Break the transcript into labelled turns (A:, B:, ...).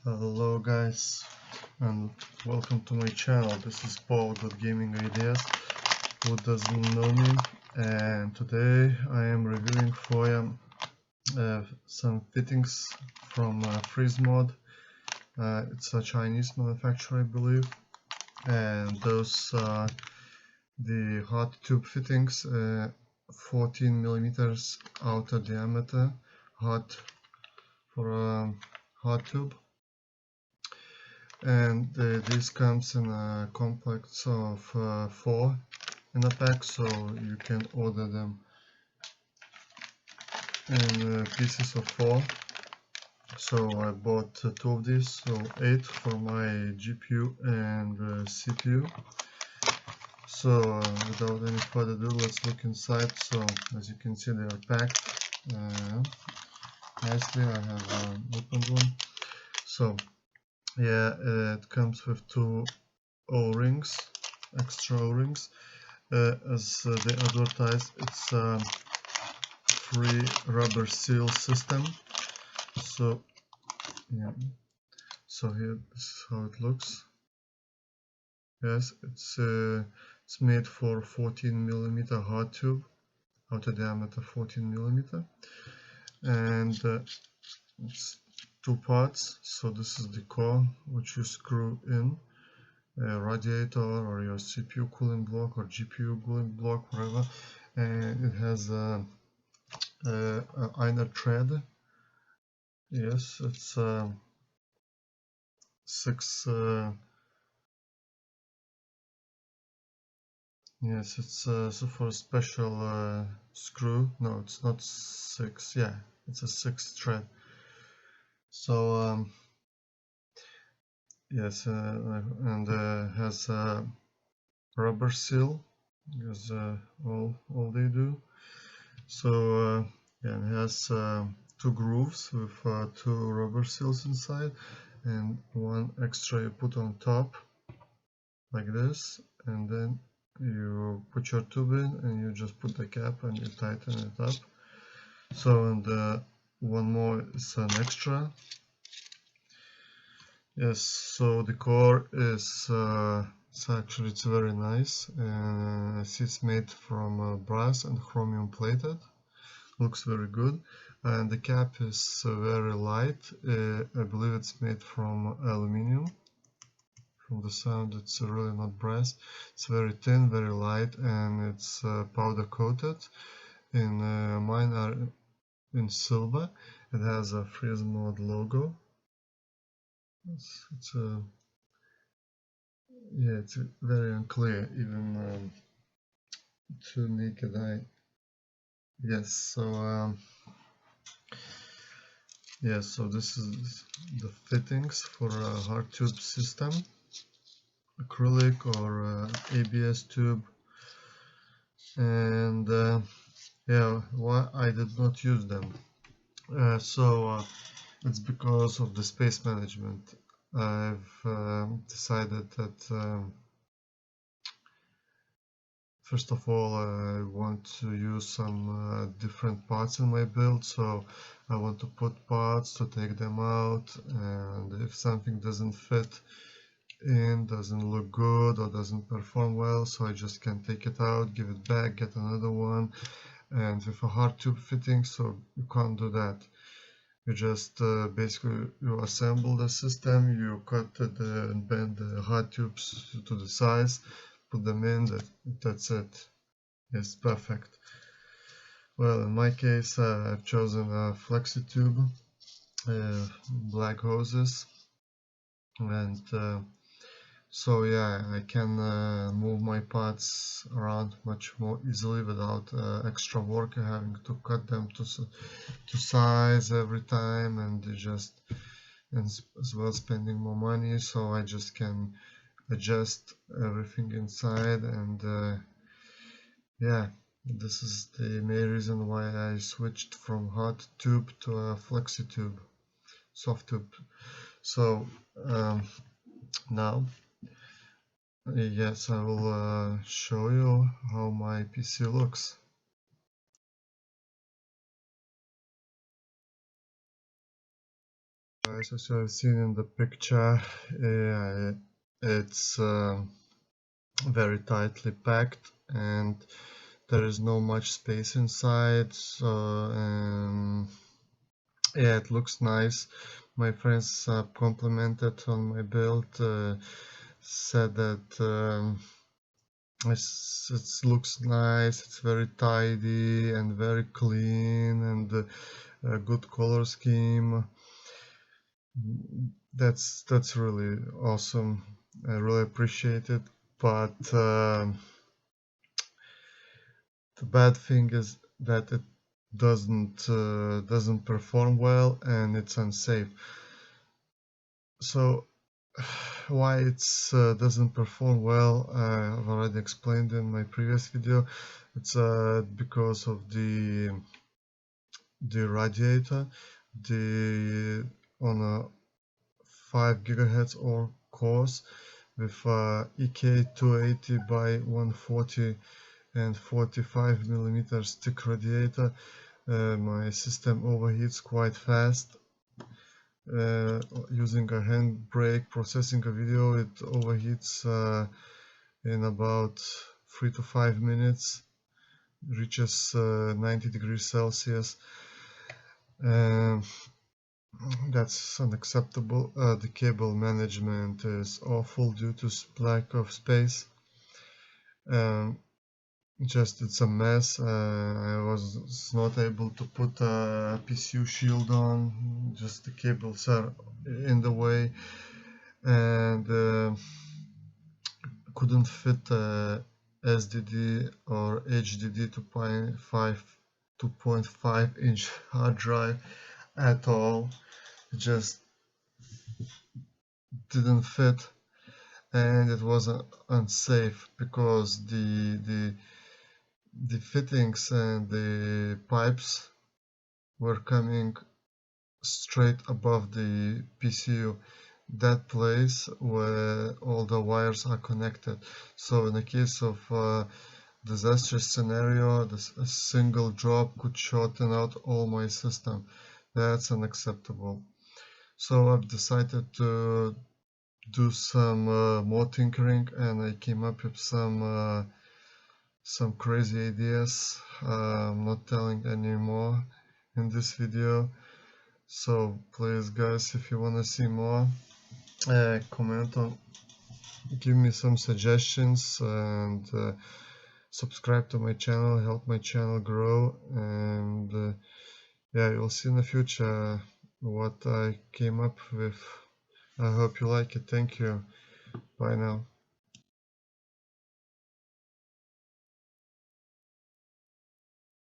A: Hello guys, and welcome to my channel. This is Paul with Gaming Ideas, who doesn't know me, and today I am reviewing for you some fittings from Freezemod. It's a Chinese manufacturer, I believe, and those are the hot tube fittings, 14 millimeters outer diameter, hot for a hot tube. And this comes in a complex of 4 in a pack, so you can order them in pieces of 4. So I bought 2 of these, so 8 for my GPU and CPU. So without any further ado, let's look inside. So as you can see, they are packed nicely. I have opened one. So yeah, it comes with 2 O-rings, extra O-rings. As they advertise, it's a free rubber seal system. So yeah, so here this is how it looks. Yes, it's made for 14 millimeter hard tube, outer diameter 14 millimeter, and it's 2 parts. So this is the core, which you screw in a radiator or your CPU cooling block or GPU cooling block, whatever, and it has a inner thread. Yes, it's 6. Yes, it's so for a special screw. No, it's not 6. Yeah, it's a 6 thread. So yes, and has a rubber seal, as all they do. So yeah, it has 2 grooves with 2 rubber seals inside, and 1 extra you put on top like this, and then you put your tube in and you just put the cap and you tighten it up. So, and 1 more is an extra. Yes, so the core is it's very nice, and it's made from brass and chromium plated. Looks very good, and the cap is very light. I believe it's made from aluminium. From the sound, it's really not brass. It's very thin, very light, and it's powder coated. In mine are in silver. It has a Freezemod logo. It's yeah, it's very unclear even to naked eye. Yes, so yeah, so this is the fittings for a hard tube system, acrylic or ABS tube. And yeah, why I did not use them? It's because of the space management. I've decided that first of all, I want to use some different parts in my build, so I want to put parts to take them out, and if something doesn't fit in, doesn't look good or doesn't perform well, so I just can take it out, give it back, get another one. And with a hard tube fitting, so you can't do that. You just basically you assemble the system, you cut and bend the hard tubes to the size, put them in, that's it. It's perfect. Well, in my case, I've chosen a flexi tube, black hoses, and so yeah, I can move my parts around much more easily without extra work, having to cut them to size every time, and as well spending more money. So I just can adjust everything inside, and yeah, this is the main reason why I switched from hard tube to a flexi tube, soft tube. So now, yes, I will show you how my PC looks. Guys, as you have seen in the picture, it's very tightly packed and there is no much space inside, so yeah, it looks nice. My friends complimented on my build, said that it looks nice, it's very tidy and very clean and a good color scheme. That's really awesome. I really appreciate it, but the bad thing is that it doesn't perform well and it's unsafe. So why it's doesn't perform well, I've already explained in my previous video. It's because of the radiator. The on a 5 gigahertz or cores with EK280 by 140 and 45 millimeters thick radiator. My system overheats quite fast. Using a handbrake processing a video, it overheats in about 3 to 5 minutes, reaches 90 degrees Celsius. That's unacceptable. The cable management is awful due to lack of space. Just it's a mess. I was not able to put a PCU shield on, just the cables are in the way, and couldn't fit SDD or HDD 2.5 inch hard drive at all. It just didn't fit, and it was unsafe because the fittings and the pipes were coming straight above the PCU, that place where all the wires are connected. So in the case of disastrous scenario, a single drop could shorten out all my system. That's unacceptable. So I've decided to do some more tinkering, and I came up with some crazy ideas. I'm not telling anymore in this video. So please guys, if you want to see more, comment on, give me some suggestions, and subscribe to my channel, help my channel grow, and yeah, you'll see in the future what I came up with. I hope you like it. Thank you. Bye now.